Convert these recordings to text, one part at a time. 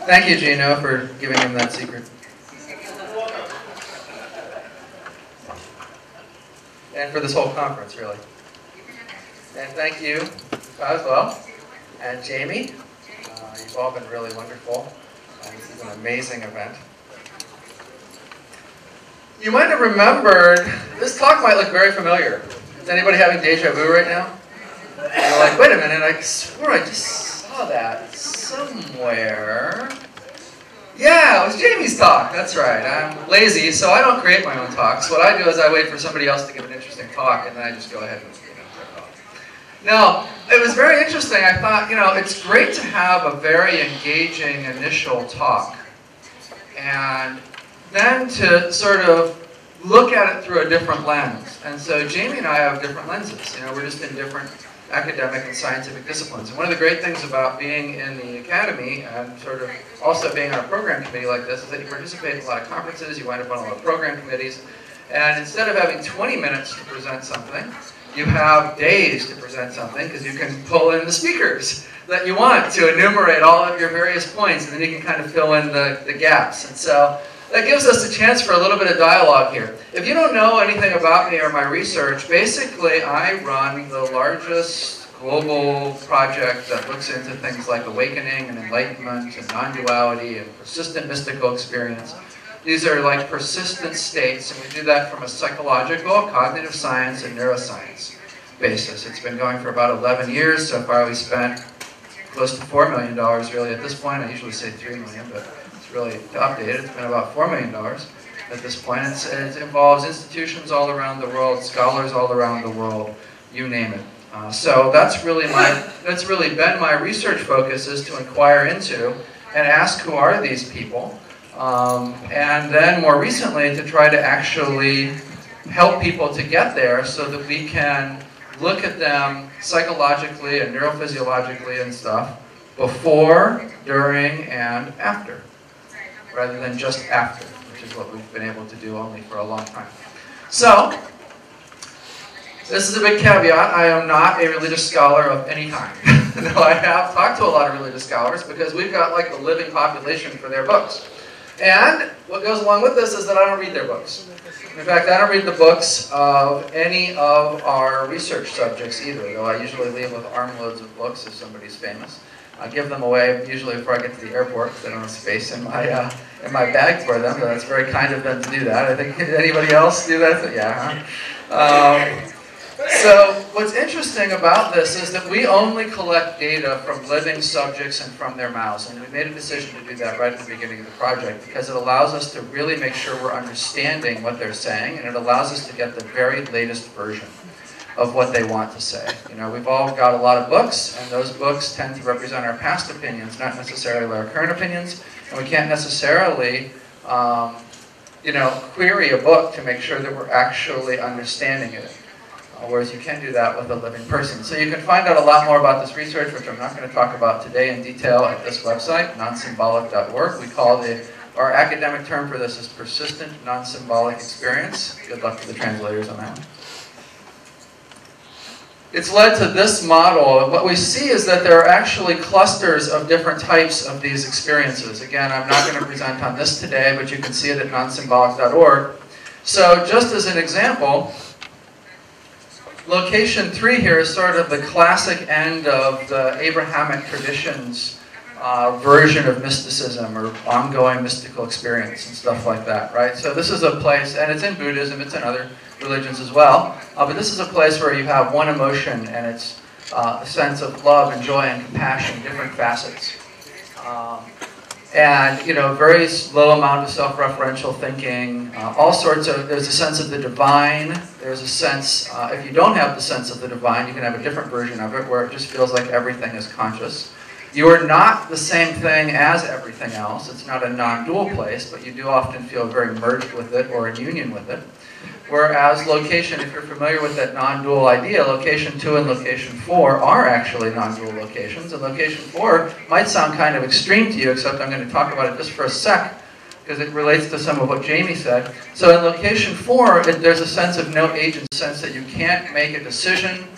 Thank you, Gino, for giving him that secret. And for this whole conference, really. And thank you as well. And Jamie, you've all been really wonderful. This is an amazing event. You might have remembered, this talk might look very familiar. Is anybody having deja vu right now? You're like, wait a minute, I swore I just saw that somewhere. Yeah, it was Jamie's talk, that's right. I'm lazy, so I don't create my own talks. What I do is I wait for somebody else to give an interesting talk, and then I just go ahead and talk. Now, it was very interesting. I thought, it's great to have a very engaging initial talk, and then to sort of look at it through a different lens. And so Jamie and I have different lenses. We're just in different academic and scientific disciplines. And one of the great things about being in the academy and sort of also being on a program committee like this is that you participate in a lot of conferences, you wind up on a lot of program committees, and instead of having 20 minutes to present something, you have days to present something because you can pull in the speakers that you want to enumerate all of your various points, and then you can kind of fill in the gaps. And so that gives us a chance for a little bit of dialogue here. If you don't know anything about me or my research, basically I run the largest global project that looks into things like awakening and enlightenment and non-duality and persistent mystical experience. These are like persistent states, and we do that from a psychological, cognitive science, and neuroscience basis. It's been going for about 11 years. So far we spent close to $4 million really at this point. I usually say $3 million, but really to update it, it's been about $4 million at this point. It involves institutions all around the world, scholars all around the world, you name it. So that's really been my research focus, is to inquire into and ask who are these people, and then more recently to try to actually help people to get there so that we can look at them psychologically and neurophysiologically and stuff before, during, and after, rather than just after, which is what we've been able to do only for a long time. So, this is a big caveat. I am not a religious scholar of any kind. Though I have talked to a lot of religious scholars because we've got like the living population for their books. And what goes along with this is that I don't read their books. In fact, I don't read the books of any of our research subjects either, though I usually leave with armloads of books if somebody's famous. I give them away usually before I get to the airport because I don't have space in my bag for them, but that's very kind of them to do that. I think, anybody else do that? Yeah. Huh? So what's interesting about this is that we only collect data from living subjects and from their mouths, and we made a decision to do that right at the beginning of the project because it allows us to really make sure we're understanding what they're saying, and it allows us to get the very latest version of what they want to say. We've all got a lot of books, and those books tend to represent our past opinions, not necessarily our current opinions, and we can't necessarily query a book to make sure that we're actually understanding it. Whereas you can do that with a living person. So you can find out a lot more about this research, which I'm not going to talk about today in detail, at this website, nonsymbolic.org. We call our academic term for this is persistent non-symbolic experience. Good luck to the translators on that one. It's led to this model, and what we see is that there are actually clusters of different types of these experiences. Again, I'm not going to present on this today, but you can see it at nonsymbolic.org. So just as an example, location 3 here is sort of the classic end of the Abrahamic traditions version of mysticism or ongoing mystical experience and stuff like that, right? So this is a place, and it's in Buddhism, it's in other religions as well, but this is a place where you have one emotion, and it's a sense of love and joy and compassion, different facets. And, very low amount of self-referential thinking, all sorts of, there's a sense of the divine, there's a sense, if you don't have the sense of the divine, you can have a different version of it where it just feels like everything is conscious. You are not the same thing as everything else. It's not a non-dual place, but you do often feel very merged with it or in union with it. Whereas location, if you're familiar with that non-dual idea, location 2 and location 4 are actually non-dual locations. And location 4 might sound kind of extreme to you, except I'm going to talk about it just for a sec, because it relates to some of what Jamie said. So in location 4, there's a sense of no agent, sense that you can't make a decision,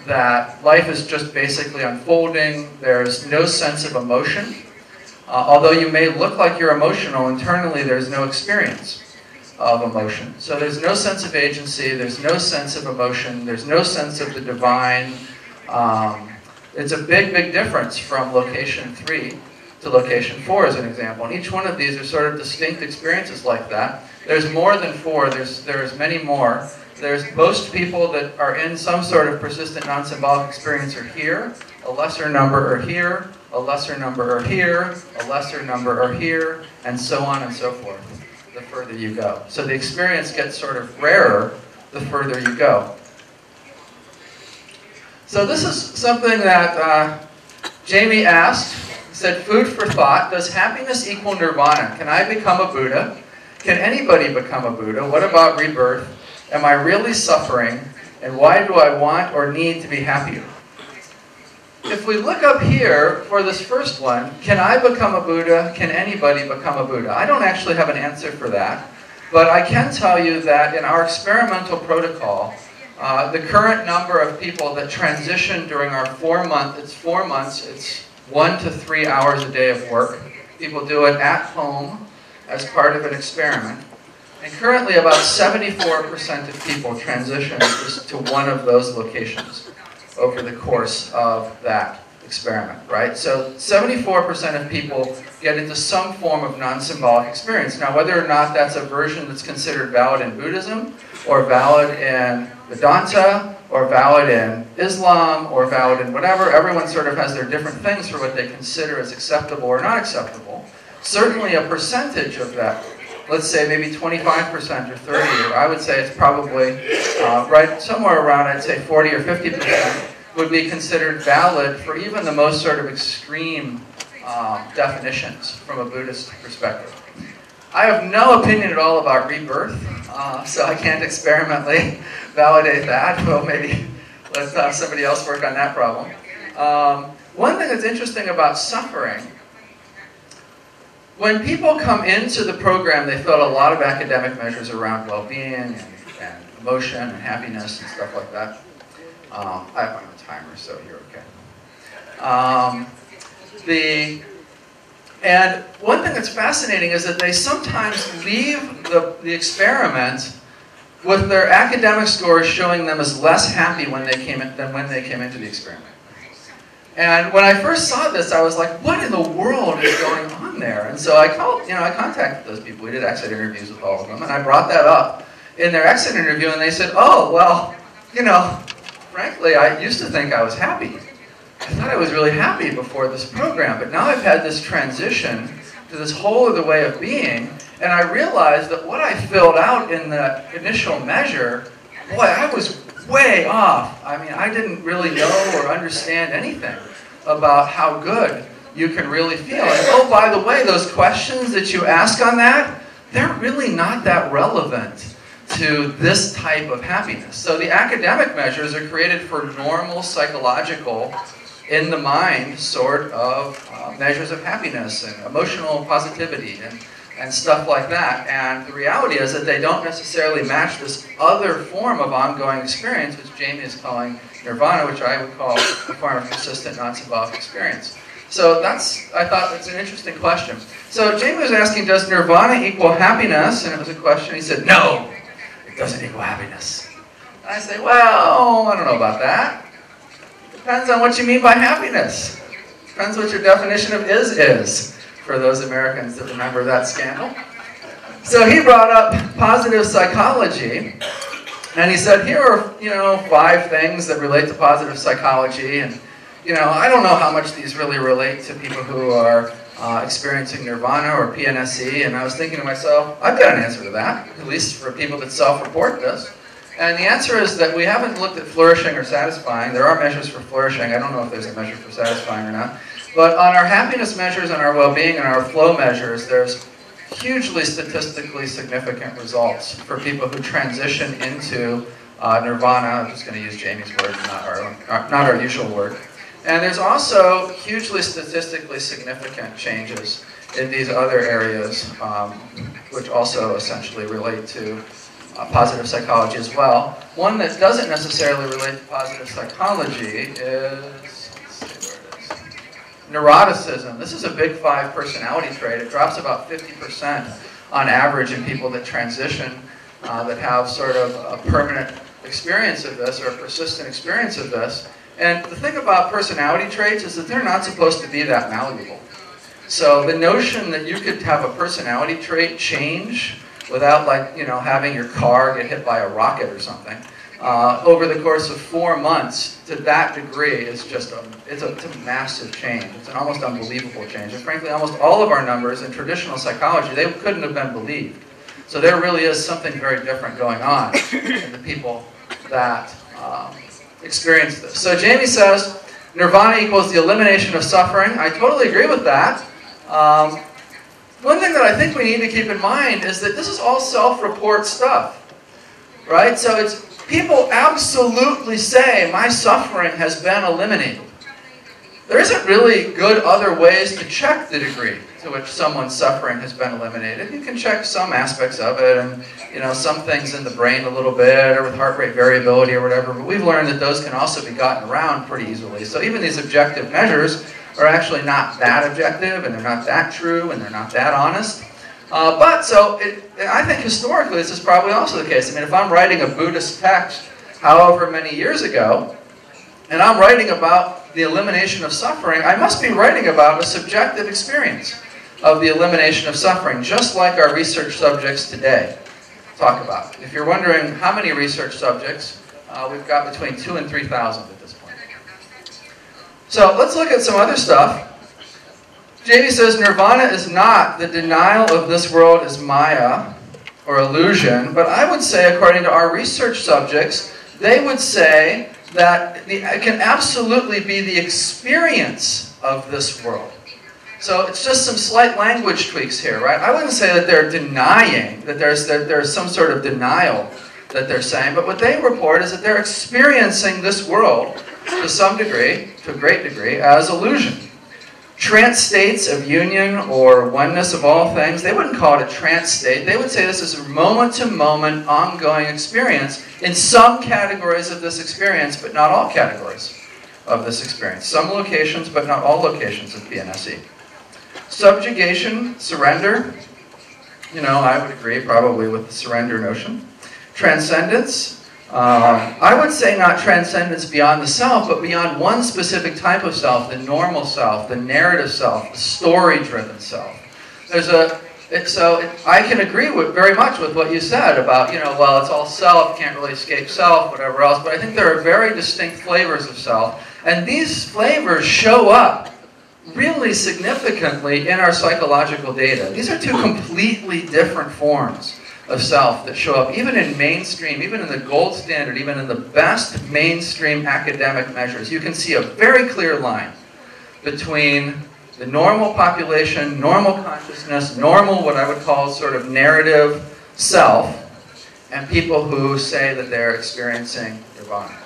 that life is just basically unfolding. There's no sense of emotion. Although you may look like you're emotional, internally there's no experience of emotion. So there's no sense of agency, there's no sense of emotion, there's no sense of the divine. It's a big, big difference from location 3 to location 4 as an example. And each one of these are sort of distinct experiences like that. There's more than 4, there's many more. There's most people that are in some sort of persistent non-symbolic experience are here, a lesser number are here, a lesser number are here, a lesser number are here, and so on and so forth, the further you go. So the experience gets sort of rarer the further you go. So this is something that Jamie asked. He said, food for thought, does happiness equal nirvana? Can I become a Buddha? Can anybody become a Buddha? What about rebirth? Am I really suffering? And why do I want or need to be happier? If we look up here for this first one, can I become a Buddha? Can anybody become a Buddha? I don't actually have an answer for that, but I can tell you that in our experimental protocol, the current number of people that transition during our 4 months, it's 1 to 3 hours a day of work. People do it at home as part of an experiment. And currently about 74% of people transition to one of those locations over the course of that experiment, right? So 74% of people get into some form of non-symbolic experience. Now, whether or not that's a version that's considered valid in Buddhism, or valid in Vedanta, or valid in Islam, or valid in whatever, everyone sort of has their different things for what they consider as acceptable or not acceptable. Certainly a percentage of that, let's say maybe 25% or 30, or I would say it's probably right somewhere around, I'd say 40 or 50% would be considered valid for even the most sort of extreme definitions from a Buddhist perspective. I have no opinion at all about rebirth, so I can't experimentally validate that. Well, maybe let somebody else work on that problem. One thing that's interesting about suffering, when people come into the program, they fill out a lot of academic measures around well-being and emotion and happiness and stuff like that. I have my own timer, so you're okay. And one thing that's fascinating is that they sometimes leave the experiment with their academic scores showing them as less happy when they came in, than when they came into the experiment. And when I first saw this, I was like, what in the world is going on there? And so I contacted those people. We did exit interviews with all of them, and I brought that up in their exit interview, and they said, oh, well, frankly, I used to think I was happy. I thought I was really happy before this program, but now I've had this transition to this whole other way of being, and I realized that what I filled out in the initial measure, boy, I was way off. I mean, I didn't really know or understand anything about how good you can really feel. And oh, by the way, those questions that you ask on that, they're really not that relevant to this type of happiness. So the academic measures are created for normal psychological, in the mind sort of measures of happiness and emotional positivity and stuff like that. And the reality is that they don't necessarily match this other form of ongoing experience, which Jamie is calling nirvana, which I would call a form of persistent non-symbolic experience. So I thought that's an interesting question. So Jamie was asking, does nirvana equal happiness? And it was a question. He said, no, it doesn't equal happiness. And I say, well, I don't know about that. Depends on what you mean by happiness. Depends what your definition of is, for those Americans that remember that scandal. So he brought up positive psychology, and he said, here are, 5 things that relate to positive psychology, and, I don't know how much these really relate to people who are experiencing nirvana or PNSE, and I was thinking to myself, I've got an answer to that, at least for people that self-report this. And the answer is that we haven't looked at flourishing or satisfying. There are measures for flourishing. I don't know if there's a measure for satisfying or not. But on our happiness measures and our well-being and our flow measures, there's hugely statistically significant results for people who transition into nirvana. I'm just going to use Jamie's word, not our usual word. And there's also hugely statistically significant changes in these other areas, which also essentially relate to positive psychology as well. One that doesn't necessarily relate to positive psychology is, let's see where it is. Neuroticism. This is a big 5 personality trait. It drops about 50% on average in people that transition, that have sort of a permanent experience of this or a persistent experience of this. And the thing about personality traits is that they're not supposed to be that malleable. So the notion that you could have a personality trait change without, like, you know, having your car get hit by a rocket or something, over the course of 4 months to that degree is just it's a massive change. It's an almost unbelievable change. And frankly, almost all of our numbers in traditional psychology, they couldn't have been believed. So there really is something very different going on in the people that experience this. So Jamie says, nirvana equals the elimination of suffering. I totally agree with that. One thing that I think we need to keep in mind is that this is all self-report stuff, right? So it's people absolutely say, my suffering has been eliminated. There isn't really good other ways to check the degree to which someone's suffering has been eliminated. You can check some aspects of it and, you know, some things in the brain a little bit or with heart rate variability or whatever, but we've learned that those can also be gotten around pretty easily. So even these objective measures are actually not that objective, and they're not that true, and they're not that honest. I think historically this is probably also the case. I mean, if I'm writing a Buddhist text however many years ago, and I'm writing about the elimination of suffering, I must be writing about a subjective experience of the elimination of suffering, just like our research subjects today talk about. If you're wondering how many research subjects, we've got between 2,000 and 3,000 at this point. So let's look at some other stuff. Jamie says, nirvana is not the denial of this world as maya or illusion, but I would say, according to our research subjects, they would say that it can absolutely be the experience of this world. So it's just some slight language tweaks here, right? I wouldn't say that they're denying, that there's some sort of denial that they're saying, but what they report is that they're experiencing this world to some degree, to a great degree, as illusion. Trance states of union or oneness of all things, they wouldn't call it a trance state. They would say this is a moment-to-moment, ongoing experience in some categories of this experience, but not all categories of this experience. Some locations, but not all locations of BNSE. Subjugation, surrender, you know, I would agree probably with the surrender notion. Transcendence, I would say not transcendence beyond the self, but beyond one specific type of self, the normal self, the narrative self, the story-driven self. I can agree very much with what you said about, you know, well, it's all self, can't really escape self, whatever else, but I think there are very distinct flavors of self, and these flavors show up really significantly in our psychological data. These are two completely different forms of self that show up even in mainstream, even in the gold standard, even in the best mainstream academic measures. You can see a very clear line between the normal population, normal consciousness, normal, what I would call sort of narrative self, and people who say that they're experiencing nirvana.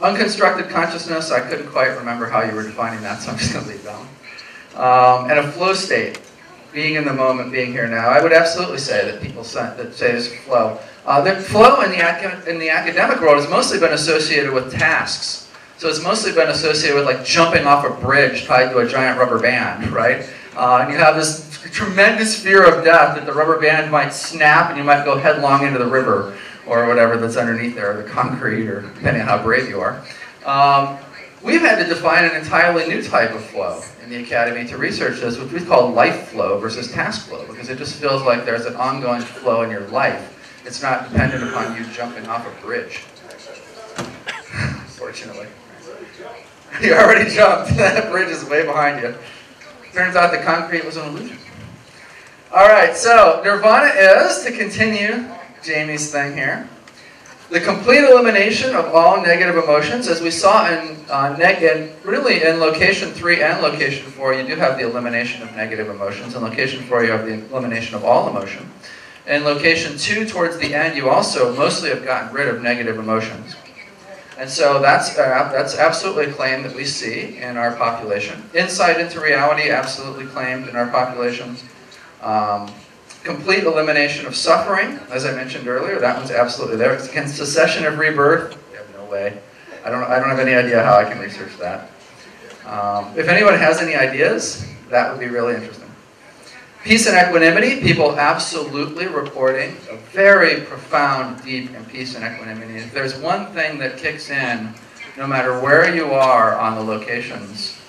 Unconstructed consciousness, I couldn't quite remember how you were defining that, so I'm just going to leave that one. And a flow state, being in the moment, being here now. I would absolutely say that people say this flow. The flow in the academic world has mostly been associated with tasks. So it's mostly been associated with like jumping off a bridge tied to a giant rubber band, right? And you have this tremendous fear of death that the rubber band might snap and you might go headlong into the river or whatever that's underneath there, or the concrete, or depending on how brave you are. We've had to define an entirely new type of flow in the academy to research this, which we call life flow versus task flow, because it just feels like there's an ongoing flow in your life. It's not dependent upon you jumping off a bridge. Fortunately. You already jumped. That bridge is way behind you. Turns out the concrete was an illusion. Alright, so nirvana is, to continue Jamie's thing here, the complete elimination of all negative emotions. As we saw really in location 3 and location 4, you do have the elimination of negative emotions. In location 4, you have the elimination of all emotion. In location 2, towards the end, you also mostly have gotten rid of negative emotions. And so that's absolutely a claim that we see in our population. Insight into reality, absolutely claimed in our populations. Complete elimination of suffering, as I mentioned earlier, that one's absolutely there. Against cessation of rebirth, we have no way. I don't have any idea how I can research that. If anyone has any ideas, that would be really interesting. Peace and equanimity, people absolutely reporting a very profound, deep in peace and equanimity. If there's one thing that kicks in, no matter where you are on the locations,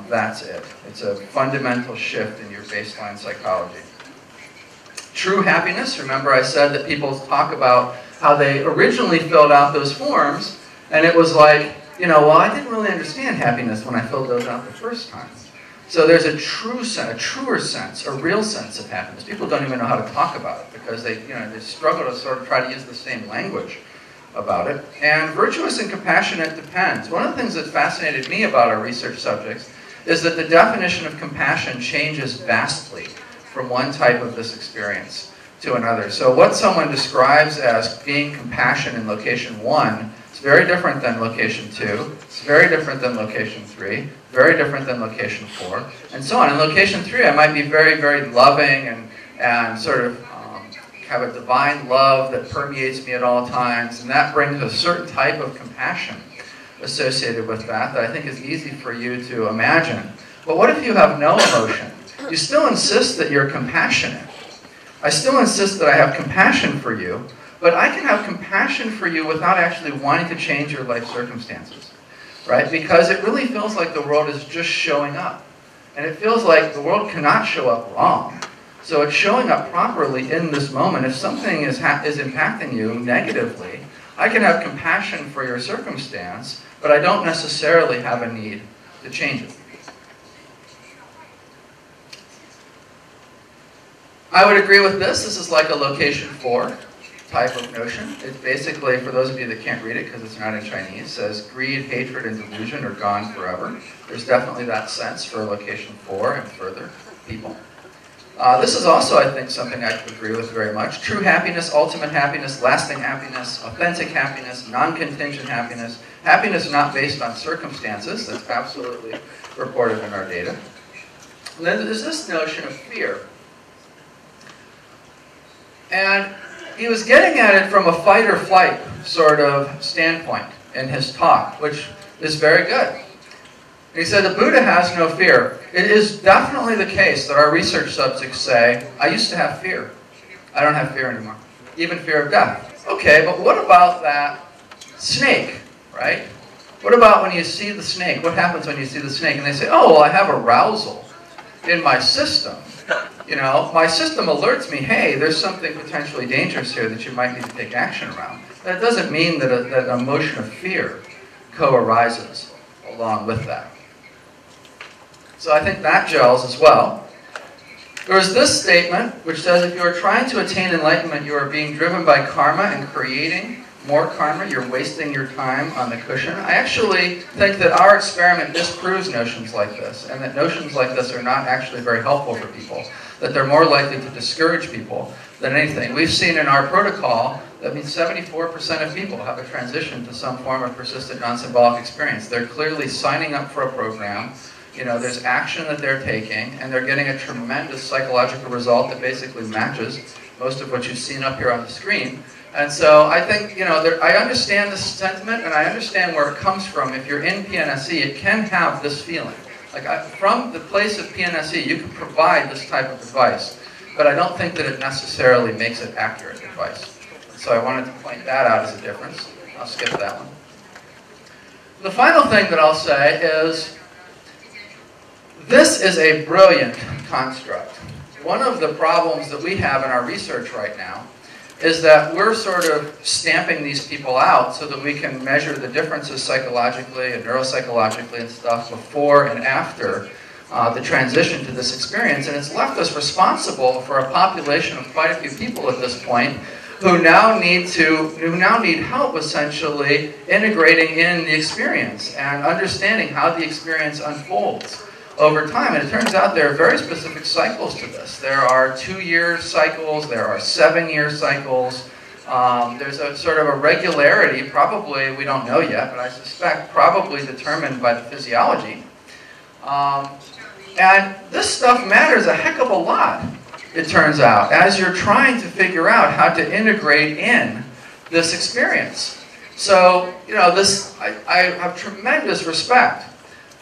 that's it. It's a fundamental shift in your baseline psychology. True happiness, remember I said that people talk about how they originally filled out those forms, and it was like, you know, well, I didn't really understand happiness when I filled those out the first time. So there's a true sense, a truer sense, a real sense of happiness. People don't even know how to talk about it because they struggle to sort of try to use the same language about it. And virtuous and compassionate depends. One of the things that fascinated me about our research subjects is that the definition of compassion changes vastly from one type of this experience to another. So what someone describes as being compassion in location 1 is very different than location 2. It's very different than location 3. Very different than location 4, and so on. In location 3, I might be very, very loving and sort of have a divine love that permeates me at all times, and that brings a certain type of compassion associated with that I think is easy for you to imagine. But what if you have no emotion? You still insist that you're compassionate. I still insist that I have compassion for you, but I can have compassion for you without actually wanting to change your life circumstances. Right? Because it really feels like the world is just showing up. And it feels like the world cannot show up wrong. So it's showing up properly in this moment. If something is impacting you negatively, I can have compassion for your circumstance, but I don't necessarily have a need to change it. I would agree with this. This is like a location 4 type of notion. It's basically, for those of you that can't read it because it's not in Chinese, says greed, hatred, and delusion are gone forever. There's definitely that sense for location 4 and further people. This is also, I think, something I could agree with very much. True happiness, ultimate happiness, lasting happiness, authentic happiness, non-contingent happiness, happiness not based on circumstances. That's absolutely reported in our data. And then there's this notion of fear. And he was getting at it from a fight or flight sort of standpoint in his talk, which is very good. He said the Buddha has no fear. It is definitely the case that our research subjects say, I used to have fear. I don't have fear anymore. Even fear of death. Okay, but what about that snake, right? What about when you see the snake? What happens when you see the snake? And they say, oh, well, I have arousal in my system. You know, my system alerts me, hey, there's something potentially dangerous here that you might need to take action around. That doesn't mean that an emotion of fear co-arises along with that. So I think that gels as well. There's this statement which says if you are trying to attain enlightenment, you are being driven by karma and creating more karma. You're wasting your time on the cushion. I actually think that our experiment disproves notions like this, and that notions like this are not actually very helpful for people, that they're more likely to discourage people than anything. We've seen in our protocol that means 74% of people have a transition to some form of persistent non-symbolic experience. They're clearly signing up for a program. You know, there's action that they're taking, and they're getting a tremendous psychological result that basically matches most of what you've seen up here on the screen. And so I think, you know, I understand the sentiment, and I understand where it comes from. If you're in PNSE, it can have this feeling. Like, from the place of PNSE, you can provide this type of advice, but I don't think that it necessarily makes it accurate advice. So I wanted to point that out as a difference. I'll skip that one. The final thing that I'll say is, this is a brilliant construct. One of the problems that we have in our research right now is that we're sort of stamping these people out so that we can measure the differences psychologically and neuropsychologically and stuff before and after the transition to this experience. And it's left us responsible for a population of quite a few people at this point who now need help essentially integrating in the experience and understanding how the experience unfolds over time. And it turns out there are very specific cycles to this. There are 2-year cycles, there are 7-year cycles. There's a sort of a regularity, probably, we don't know yet, but I suspect probably determined by the physiology. And this stuff matters a heck of a lot, it turns out, as you're trying to figure out how to integrate in this experience. So, you know, I have tremendous respect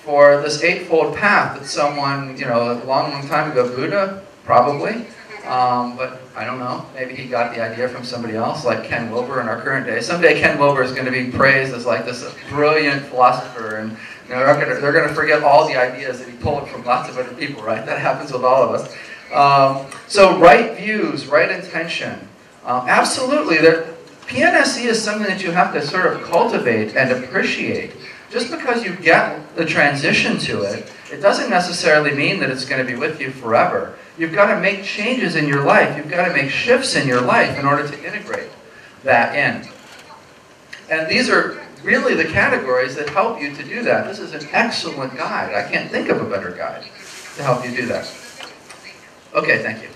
for this eightfold path that someone, you know, a long, long time ago, Buddha, probably, but I don't know, maybe he got the idea from somebody else, like Ken Wilber in our current day. Someday Ken Wilber is going to be praised as like this brilliant philosopher, and you know, they're going to forget all the ideas that he pulled from lots of other people, right? That happens with all of us. So right views, right intention. Absolutely, PNSE is something that you have to sort of cultivate and appreciate. Just because you get the transition to it, it doesn't necessarily mean that it's going to be with you forever. You've got to make changes in your life. You've got to make shifts in your life in order to integrate that in. And these are really the categories that help you to do that. This is an excellent guide. I can't think of a better guide to help you do that. Okay, thank you.